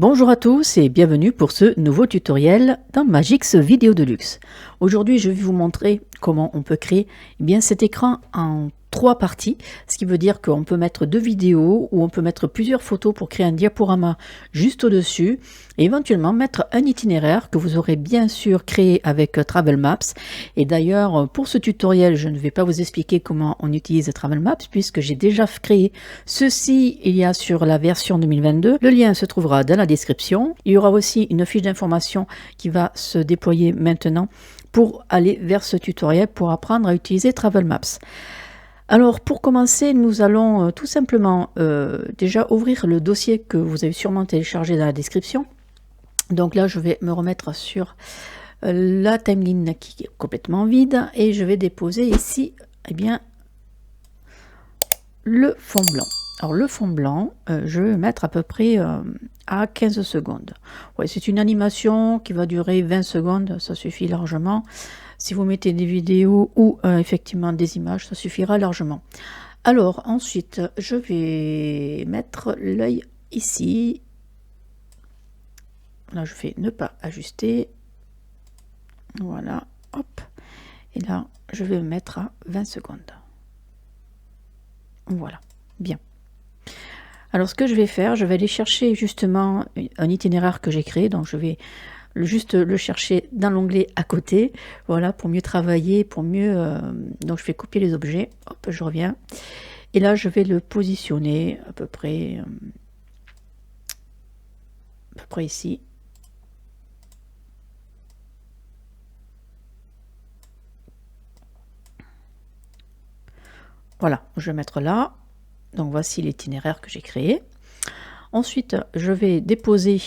Bonjour à tous et bienvenue pour ce nouveau tutoriel dans Magix Vidéo Deluxe. Aujourd'hui, je vais vous montrer comment on peut créer cet écran en 3 parties, ce qui veut dire qu'on peut mettre 2 vidéos ou on peut mettre plusieurs photos pour créer un diaporama juste au-dessus et éventuellement mettre un itinéraire que vous aurez bien sûr créé avec Travel Maps. Et d'ailleurs, pour ce tutoriel, je ne vais pas vous expliquer comment on utilise Travel Maps puisque j'ai déjà créé ceci il y a sur la version 2022. Le lien se trouvera dans la description. Il y aura aussi une fiche d'information qui va se déployer maintenant pour aller vers ce tutoriel pour apprendre à utiliser Travel Maps. Alors pour commencer, nous allons tout simplement déjà ouvrir le dossier que vous avez sûrement téléchargé dans la description. Donc là, je vais me remettre sur la timeline qui est complètement vide et je vais déposer ici le fond blanc. Alors le fond blanc, je vais mettre à peu près à 15 secondes. Ouais, c'est une animation qui va durer 20 secondes, ça suffit largement. Si vous mettez des vidéos ou effectivement des images, ça suffira largement. Alors ensuite, je vais mettre l'œil ici. Là, je fais ne pas ajuster. Voilà, hop. Et là, je vais me mettre à 20 secondes. Voilà, bien. Alors ce que je vais faire, je vais aller chercher justement un itinéraire que j'ai créé. Donc je vais juste le chercher dans l'onglet à côté, voilà, pour mieux travailler, pour mieux... donc je vais copier les objets, hop, je reviens. Et là, je vais le positionner à peu près ici. Voilà, je vais mettre là. Donc voici l'itinéraire que j'ai créé. Ensuite, je vais déposer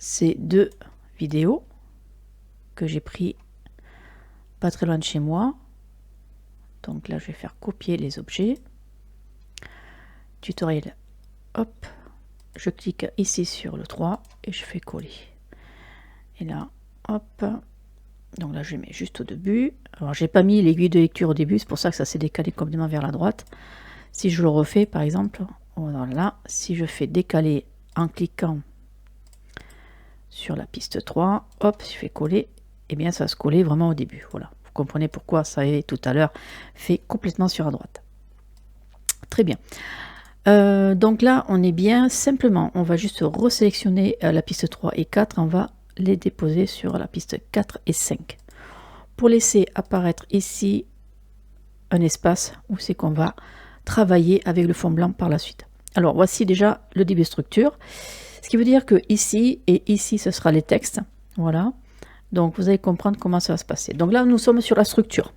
ces 2 vidéos que j'ai pris pas très loin de chez moi. Donc là, je vais faire copier les objets. Tutoriel, hop, je clique ici sur le 3 et je fais coller. Et là, hop, donc là, je mets juste au début. Alors, j'ai pas mis l'aiguille de lecture au début, c'est pour ça que ça s'est décalé complètement vers la droite. Si je le refais, par exemple, voilà, si je fais décaler en cliquant sur la piste 3, hop, je fais coller, et bien ça va se coller vraiment au début. Voilà, vous comprenez pourquoi ça avait tout à l'heure fait complètement sur la droite. Très bien. Donc là, on est bien. Simplement, on va juste resélectionner la piste 3 et 4. On va les déposer sur la piste 4 et 5. Pour laisser apparaître ici un espace où c'est qu'on va travailler avec le fond blanc par la suite. Alors, voici déjà le début structure. Ce qui veut dire que ici et ici, ce sera les textes. Voilà. Donc, vous allez comprendre comment ça va se passer. Donc là, nous sommes sur la structure.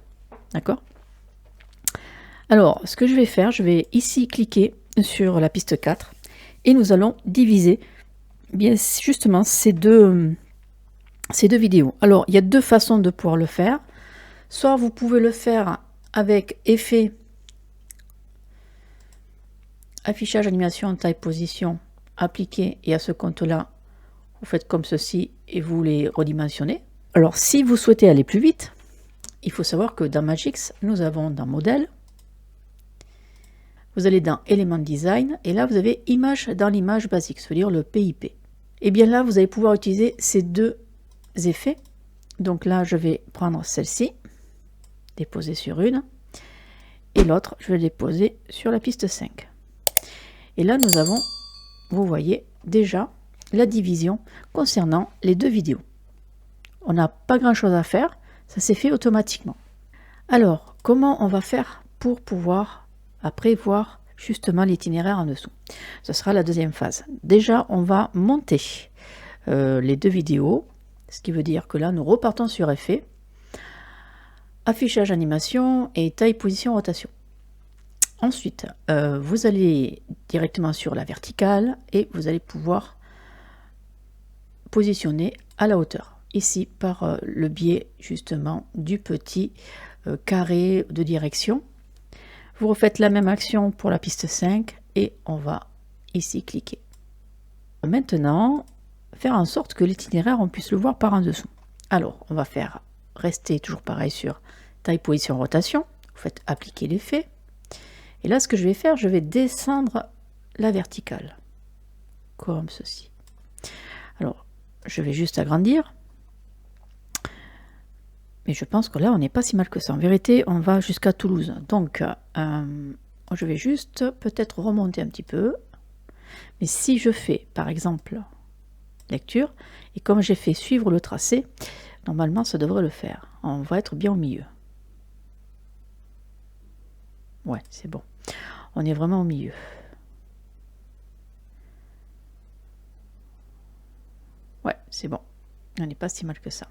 D'accord? Alors, ce que je vais faire, je vais ici cliquer sur la piste 4 et nous allons diviser bien justement ces deux vidéos. Alors, il y a 2 façons de pouvoir le faire. Soit vous pouvez le faire avec effet, affichage, animation, taille, position, appliquer, et à ce compte-là, vous faites comme ceci et vous les redimensionnez. Alors, si vous souhaitez aller plus vite, il faut savoir que dans Magix, nous avons dans Modèle, vous allez dans Éléments Design, et là, vous avez Image dans l'image basique, c'est-à-dire le PIP. Et bien là, vous allez pouvoir utiliser ces 2 effets. Donc là, je vais prendre celle-ci, déposer sur une, et l'autre, je vais déposer sur la piste 5. Et là, nous avons, vous voyez, déjà la division concernant les 2 vidéos. On n'a pas grand-chose à faire, ça s'est fait automatiquement. Alors, comment on va faire pour pouvoir après voir justement l'itinéraire en dessous? Ce sera la deuxième phase. Déjà, on va monter les 2 vidéos, ce qui veut dire que là, nous repartons sur effet, affichage, animation et taille, position, rotation. Ensuite, vous allez directement sur la verticale et vous allez pouvoir positionner à la hauteur. Ici, par le biais justement du petit carré de direction. Vous refaites la même action pour la piste 5 et on va ici cliquer. Maintenant, faire en sorte que l'itinéraire, on puisse le voir par en dessous. Alors, on va faire rester toujours pareil sur taille, position, rotation. Vous faites appliquer l'effet. Et là, ce que je vais faire, je vais descendre la verticale. comme ceci. Alors, je vais juste agrandir. Mais je pense que là, on n'est pas si mal que ça. En vérité, on va jusqu'à Toulouse. Donc, je vais juste peut-être remonter un petit peu. Mais si je fais, par exemple, lecture, et comme j'ai fait suivre le tracé, normalement, ça devrait le faire. On va être bien au milieu. Ouais, c'est bon. On est vraiment au milieu. Ouais, c'est bon. On n'est pas si mal que ça.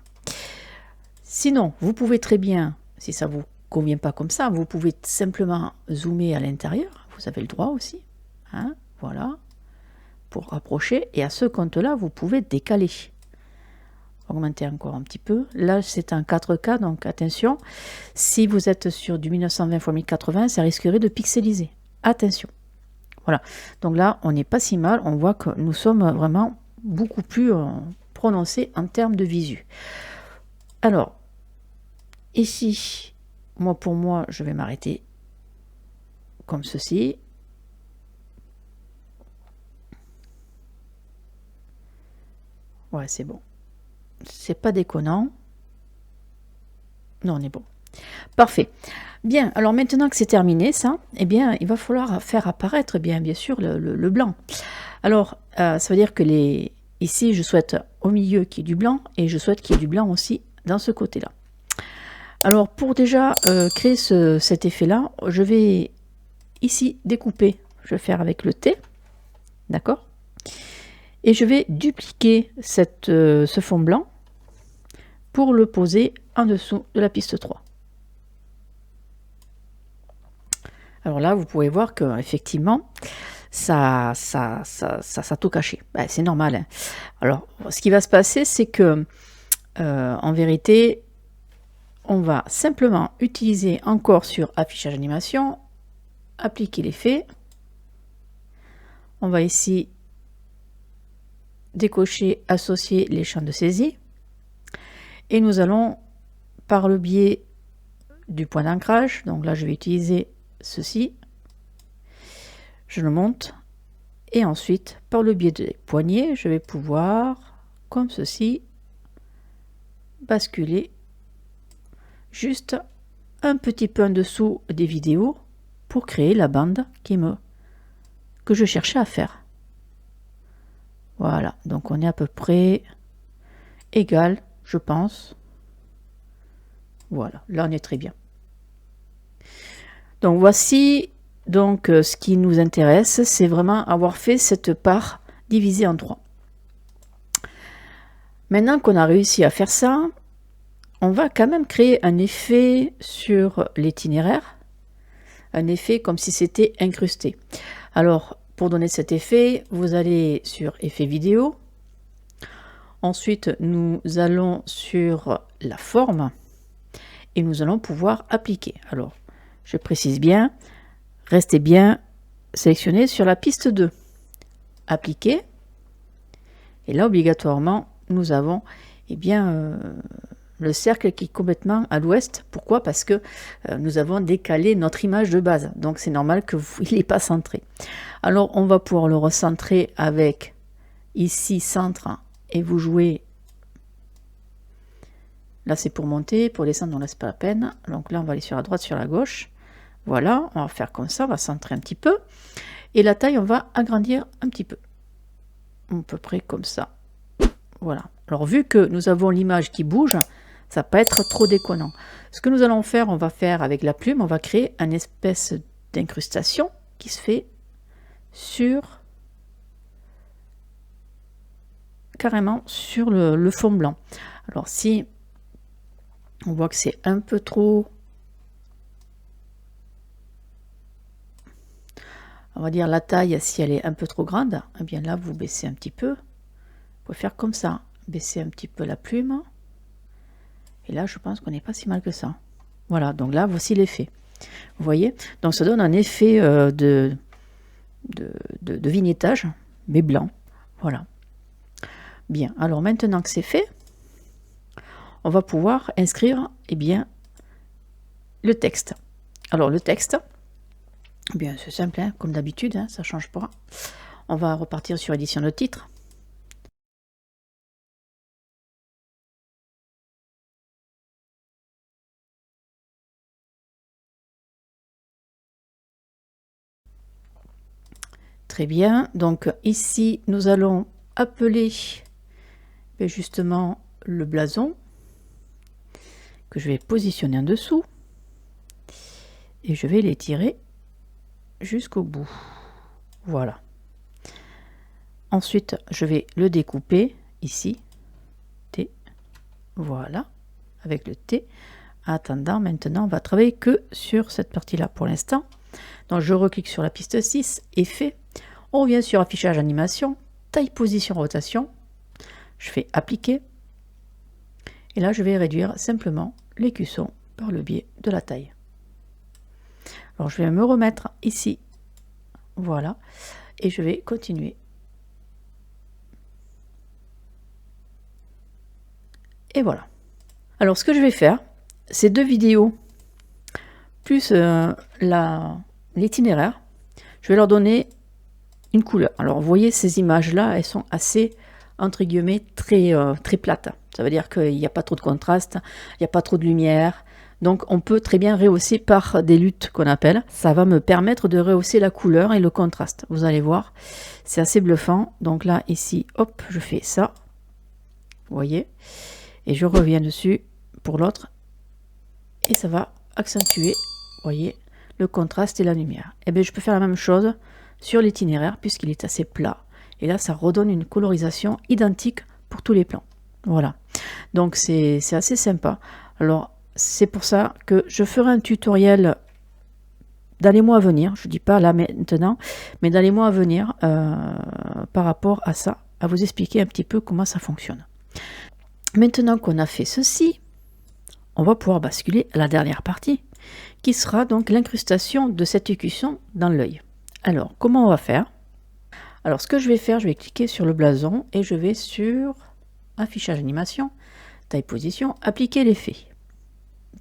Sinon, vous pouvez très bien, si ça ne vous convient pas comme ça, vous pouvez simplement zoomer à l'intérieur. Vous avez le droit aussi. Hein, voilà. Pour rapprocher. Et à ce compte-là, vous pouvez décaler. Augmenter encore un petit peu. Là, c'est un 4K, donc attention. Si vous êtes sur du 1920 x 1080, ça risquerait de pixeliser. Attention. Voilà. Donc là, on n'est pas si mal. On voit que nous sommes vraiment beaucoup plus prononcés en termes de visu. Alors, ici, pour moi, je vais m'arrêter comme ceci. Ouais, c'est bon. C'est pas déconnant. Non, on est bon. Parfait. Bien, alors maintenant que c'est terminé, ça, eh bien, il va falloir faire apparaître, bien sûr, le blanc. Alors, ça veut dire que ici, je souhaite au milieu qu'il y ait du blanc, et je souhaite qu'il y ait du blanc aussi dans ce côté-là. Alors, pour déjà créer cet effet-là, je vais ici découper. Je vais faire avec le T, d'accord? Et je vais dupliquer ce fond blanc pour le poser en dessous de la piste 3. Alors là, vous pouvez voir que effectivement, ça tout caché. Ben, c'est normal. Hein. Alors, ce qui va se passer, c'est que en vérité, on va simplement utiliser encore sur affichage animation, appliquer l'effet. On va ici décocher, associer les champs de saisie. Et nous allons, par le biais du point d'ancrage, donc là je vais utiliser ceci, je le monte, et ensuite, par le biais des poignées, je vais pouvoir, comme ceci, basculer juste un petit peu en dessous des vidéos pour créer la bande que je cherchais à faire. Voilà, donc on est à peu près égal, je pense. Voilà, là on est très bien. Donc voici donc ce qui nous intéresse, c'est vraiment avoir fait cette part divisée en 3. Maintenant qu'on a réussi à faire ça, on va quand même créer un effet sur l'itinéraire, un effet comme si c'était incrusté. Alors, pour donner cet effet, vous allez sur effet vidéo. Ensuite, nous allons sur la forme et nous allons pouvoir appliquer. Alors, je précise bien, restez bien sélectionné sur la piste 2. Appliquer. Et là, obligatoirement, nous avons le cercle qui est complètement à l'ouest. Pourquoi? Parce que nous avons décalé notre image de base. Donc, c'est normal qu'il n'est pas centré. Alors, on va pouvoir le recentrer avec ici, centre, et vous jouez. Là, c'est pour monter, pour descendre, on ne laisse pas la peine. Donc là, on va aller sur la droite, sur la gauche. Voilà, on va faire comme ça, on va centrer un petit peu. Et la taille, on va agrandir un petit peu. À peu près comme ça. Voilà. Alors, vu que nous avons l'image qui bouge, ça va pas être trop déconnant. Ce que nous allons faire, on va faire avec la plume, on va créer une espèce d'incrustation qui se fait carrément sur le fond blanc. Alors, si on voit que c'est un peu trop, on va dire la taille, si elle est un peu trop grande, eh bien là, vous baissez un petit peu. Vous pouvez faire comme ça, baisser un petit peu la plume. Et là, je pense qu'on n'est pas si mal que ça. Voilà, donc là, voici l'effet. Vous voyez? Donc, ça donne un effet de vignettage, mais blanc. Voilà. Bien, alors maintenant que c'est fait, on va pouvoir inscrire le texte. Alors, le texte, bien, c'est simple, hein, comme d'habitude, hein, ça ne change pas. On va repartir sur édition de titre. Très bien, donc ici nous allons appeler justement le blason que je vais positionner en dessous et je vais l'étirer jusqu'au bout. Voilà. Ensuite, je vais le découper ici, T, voilà, avec le T. Attendant, maintenant, on va travailler que sur cette partie-là pour l'instant. Donc, je reclique sur la piste 6, effet. On revient sur affichage animation, taille, position, rotation. Je fais appliquer. Et là, je vais réduire simplement l'écusson par le biais de la taille. Alors, je vais me remettre ici. Voilà. Et je vais continuer. Et voilà. Alors, ce que je vais faire, ces deux vidéos, plus l'itinéraire, je vais leur donner une couleur. Alors, vous voyez, ces images-là, elles sont assez, entre guillemets, très plates. Ça veut dire qu'il n'y a pas trop de contraste, il n'y a pas trop de lumière. Donc, on peut très bien rehausser par des luttes qu'on appelle. Ça va me permettre de rehausser la couleur et le contraste. Vous allez voir, c'est assez bluffant. Donc là, ici, hop, je fais ça. Vous voyez? Et je reviens dessus pour l'autre. Et ça va accentuer, vous voyez, le contraste et la lumière. Et bien, je peux faire la même chose sur l'itinéraire puisqu'il est assez plat. Et là, ça redonne une colorisation identique pour tous les plans. Voilà. Donc, c'est assez sympa. Alors, c'est pour ça que je ferai un tutoriel dans les mois à venir. Je ne dis pas là maintenant, mais dans les mois à venir par rapport à ça, à vous expliquer un petit peu comment ça fonctionne. Maintenant qu'on a fait ceci, on va pouvoir basculer à la dernière partie, qui sera donc l'incrustation de cet écusson dans l'œil. Alors, comment on va faire? Alors, ce que je vais faire, je vais cliquer sur le blason et je vais sur affichage animation, taille, position, appliquer l'effet.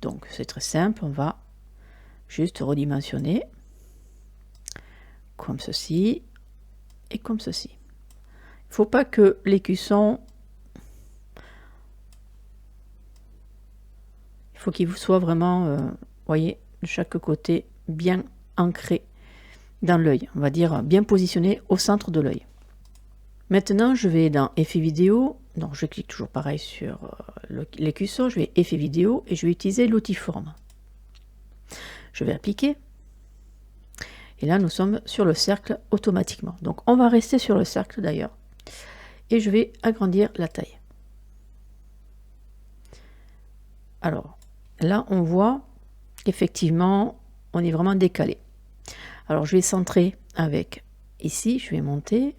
Donc, c'est très simple, on va juste redimensionner comme ceci et comme ceci. Il ne faut pas que l'écusson, il faut qu'il soit vraiment, voyez, de chaque côté bien ancré dans l'œil, on va dire bien positionné au centre de l'œil. Maintenant, je vais dans effet vidéo, donc je clique toujours pareil sur l'écusson, je vais effet vidéo et je vais utiliser l'outil forme. Je vais appliquer. Et là, nous sommes sur le cercle automatiquement. Donc, on va rester sur le cercle d'ailleurs. Et je vais agrandir la taille. Alors, là, on voit qu'effectivement, on est vraiment décalé. Alors, je vais centrer avec ici, je vais monter.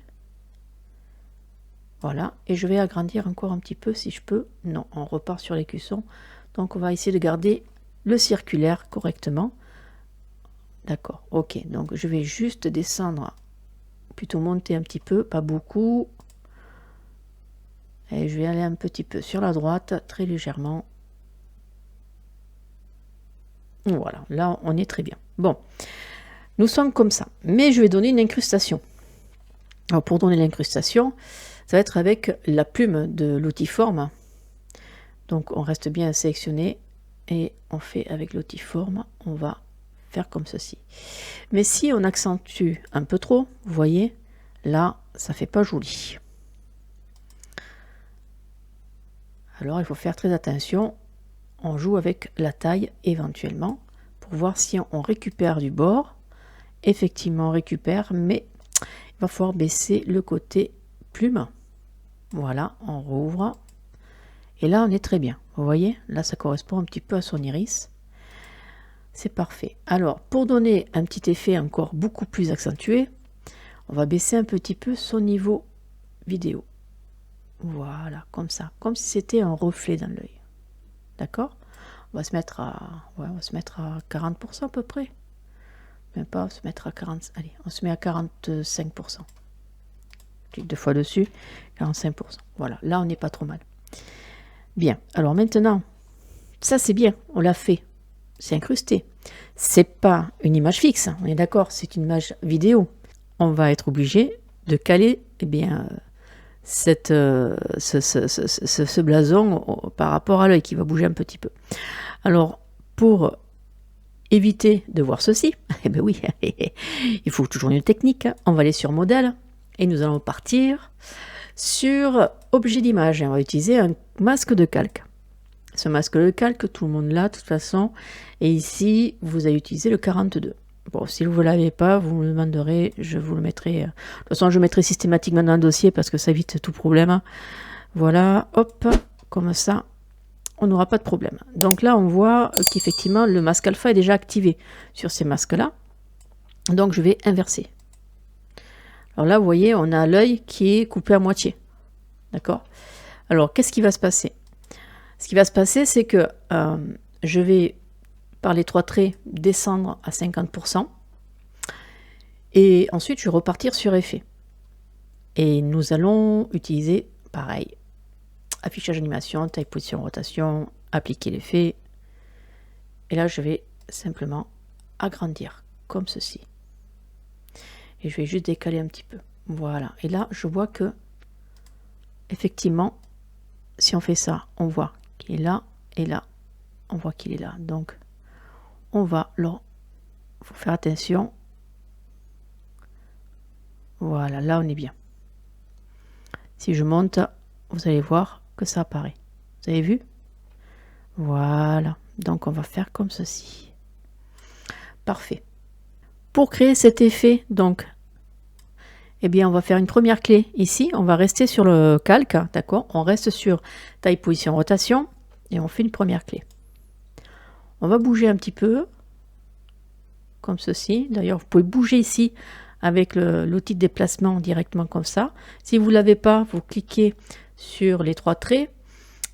Voilà, et je vais agrandir encore un petit peu si je peux. Non, on repart sur l'écusson. Donc, on va essayer de garder le circulaire correctement. D'accord, ok. Donc, je vais juste descendre, plutôt monter un petit peu, pas beaucoup. Et je vais aller un petit peu sur la droite, très légèrement. Voilà, là, on est très bien. Bon, nous sommes comme ça. Mais je vais donner une incrustation. Alors, pour donner l'incrustation, ça va être avec la plume de l'outil forme. Donc, on reste bien sélectionné et on fait avec l'outil forme, on va faire comme ceci. Mais si on accentue un peu trop, vous voyez, là, ça fait pas joli. Alors, il faut faire très attention. On joue avec la taille éventuellement pour voir si on récupère du bord. Effectivement, on récupère, mais il va falloir baisser le côté plume. Voilà, on rouvre. Et là, on est très bien. Vous voyez, là, ça correspond un petit peu à son iris. C'est parfait. Alors, pour donner un petit effet encore beaucoup plus accentué, on va baisser un petit peu son niveau vidéo. Voilà, comme ça. Comme si c'était un reflet dans l'œil. D'accord? On va se mettre à, ouais, on va se mettre à 40% à peu près. Même pas, on va se mettre à 40. Allez, on se met à 45%. Clique deux fois dessus, 45%. Voilà, là on n'est pas trop mal. Bien, alors maintenant, ça c'est bien, on l'a fait. C'est incrusté. C'est pas une image fixe, on est d'accord, c'est une image vidéo. On va être obligé de caler eh bien, ce blason par rapport à l'œil qui va bouger un petit peu. Alors, pour éviter de voir ceci, eh bien oui, il faut toujours une technique. On va aller sur modèle et nous allons partir sur objet d'image et on va utiliser un masque de calque. Ce masque de calque, tout le monde l'a de toute façon. Et ici, vous allez utiliser le 42. Bon, si vous ne l'avez pas, vous me demanderez, je vous le mettrai. De toute façon, je mettrai systématiquement dans le dossier parce que ça évite tout problème. Voilà, hop, comme ça, on n'aura pas de problème. Donc là, on voit qu'effectivement, le masque alpha est déjà activé sur ces masques-là. Donc, je vais inverser. Alors là, vous voyez, on a l'œil qui est coupé à moitié. D'accord? Alors, qu'est-ce qui va se passer? Ce qui va se passer, c'est que je vais, par les 3 traits, descendre à 50%. Et ensuite, je vais repartir sur effet. Et nous allons utiliser, pareil, affichage animation, taille, position, rotation, appliquer l'effet. Et là, je vais simplement agrandir, comme ceci. Et je vais juste décaler un petit peu. Voilà. Et là, je vois que, effectivement, si on fait ça, on voit qu'il est là, et là, on voit qu'il est là. Donc, on va, là, il faut faire attention. Voilà, là, on est bien. Si je monte, vous allez voir que ça apparaît. Vous avez vu? Voilà. Donc, on va faire comme ceci. Parfait. Pour créer cet effet, donc, eh bien, on va faire une première clé ici. On va rester sur le calque, d'accord? On reste sur taille, position, rotation, et on fait une première clé. On va bouger un petit peu, comme ceci. D'ailleurs, vous pouvez bouger ici avec l'outil de déplacement directement comme ça. Si vous ne l'avez pas, vous cliquez sur les 3 traits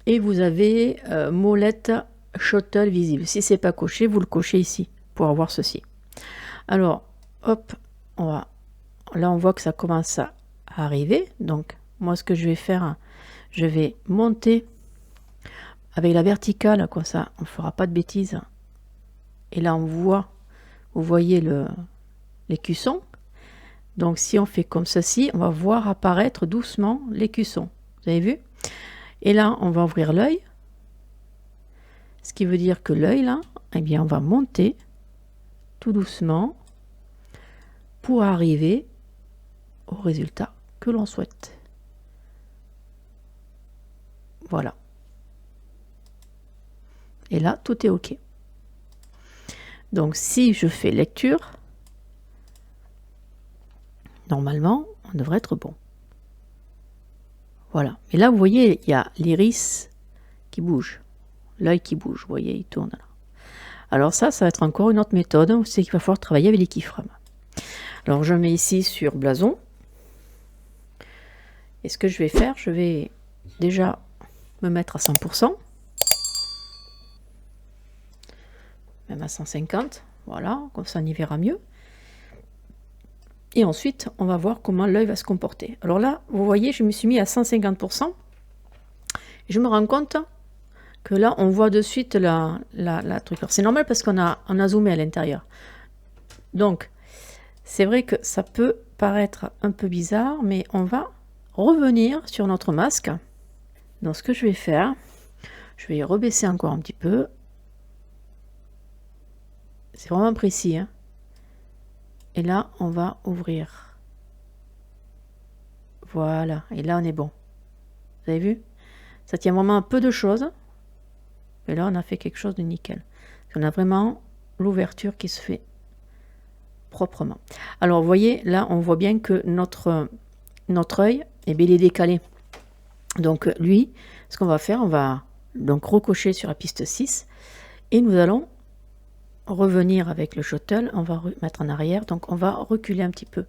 et vous avez molette shuttle visible. Si ce n'est pas coché, vous le cochez ici pour avoir ceci. Alors, hop, là on voit que ça commence à arriver. Donc, moi ce que je vais faire, je vais monter avec la verticale, comme ça on ne fera pas de bêtises. Et là on voit, vous voyez l'écusson. Donc si on fait comme ceci, on va voir apparaître doucement l'écusson. Vous avez vu? Et là, on va ouvrir l'œil. Ce qui veut dire que l'œil, là, eh bien, on va monter tout doucement pour arriver au résultat que l'on souhaite. Voilà. Et là, tout est OK. Donc si je fais lecture, normalement, on devrait être bon. Voilà. Et là, vous voyez, il y a l'iris qui bouge. L'œil qui bouge. Vous voyez, il tourne là. Alors ça va être encore une autre méthode. C'est qu'il va falloir travailler avec les keyframes. Alors, je mets ici sur blason. Et ce que je vais faire, je vais déjà me mettre à 100%. Même à 150. Voilà, comme ça, on y verra mieux. Et ensuite, on va voir comment l'œil va se comporter. Alors là, vous voyez, je me suis mis à 150%. Et je me rends compte que là, on voit de suite la truc. C'est normal parce qu'on a zoomé à l'intérieur. Donc, c'est vrai que ça peut paraître un peu bizarre, mais on va revenir sur notre masque. Donc, ce que je vais faire, je vais rebaisser encore un petit peu. C'est vraiment précis, hein. Et là, on va ouvrir. Voilà. Et là, on est bon. Vous avez vu? Ça tient vraiment un peu de choses. Et là, on a fait quelque chose de nickel. On a vraiment l'ouverture qui se fait proprement. Alors, vous voyez, là, on voit bien que notre œil, eh bien, il est décalé. Donc, lui, ce qu'on va faire, on va donc recocher sur la piste 6. Et nous allons revenir avec le shuttle, on va remettre en arrière, donc on va reculer un petit peu,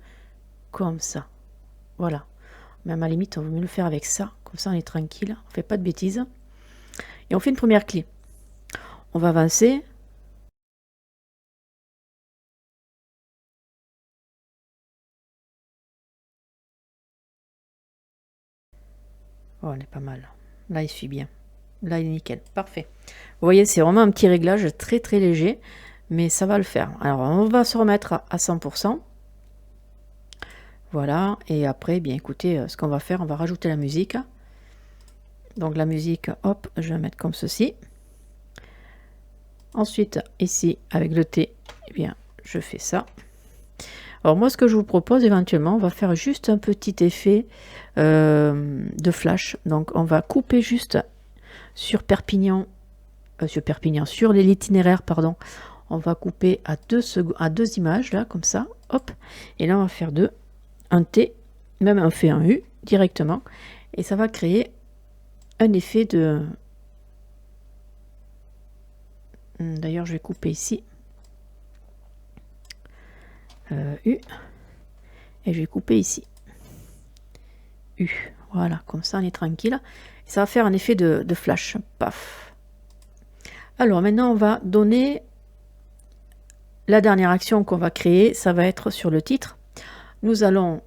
comme ça, voilà, même à la limite on va mieux le faire avec ça, comme ça on est tranquille, on fait pas de bêtises, et on fait une première clé, on va avancer, oh, on est pas mal, là il suit bien, là il est nickel, parfait, vous voyez c'est vraiment un petit réglage très très léger, mais ça va le faire. Alors on va se remettre à 100%. Voilà, et après, bien écoutez, ce qu'on va faire, on va rajouter la musique. Donc la musique, hop, je vais la mettre comme ceci. Ensuite, ici, avec le T, eh bien, je fais ça. Alors moi, ce que je vous propose éventuellement, on va faire juste un petit effet de flash. Donc on va couper juste sur Perpignan, sur l'itinéraire, pardon. On va couper à deux images, là, comme ça, hop. Et là, on va faire un T, même un fait un U, directement. Et ça va créer un effet de... D'ailleurs, je vais couper ici. U. Et je vais couper ici. U. Voilà, comme ça, on est tranquille. Et ça va faire un effet de flash. Paf. Alors, maintenant, on va donner... La dernière action qu'on va créer, ça va être sur le titre. Nous allons,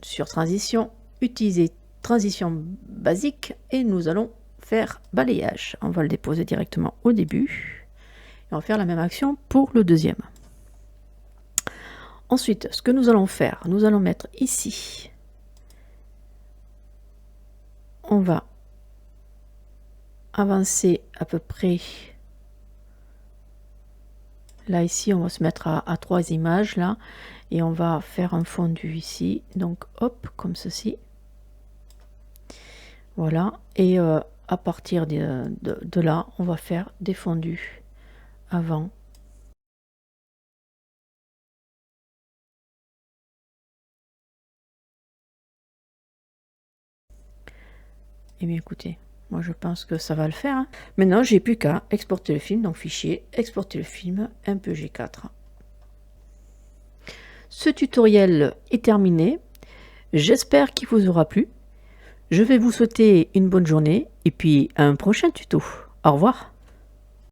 sur transition, utiliser transition basique et nous allons faire balayage. On va le déposer directement au début. Et on va faire la même action pour le deuxième. Ensuite, ce que nous allons faire, nous allons mettre ici. On va avancer à peu près... Là, ici, on va se mettre à 3 images, là. Et on va faire un fondu ici. Donc, hop, comme ceci. Voilà. Et à partir de là, on va faire des fondus avant. Et bien, écoutez, moi, je pense que ça va le faire. Hein. Maintenant, j'ai plus qu'à exporter le film. Donc, fichier, exporter le film, MPG4. Ce tutoriel est terminé. J'espère qu'il vous aura plu. Je vais vous souhaiter une bonne journée et puis à un prochain tuto. Au revoir.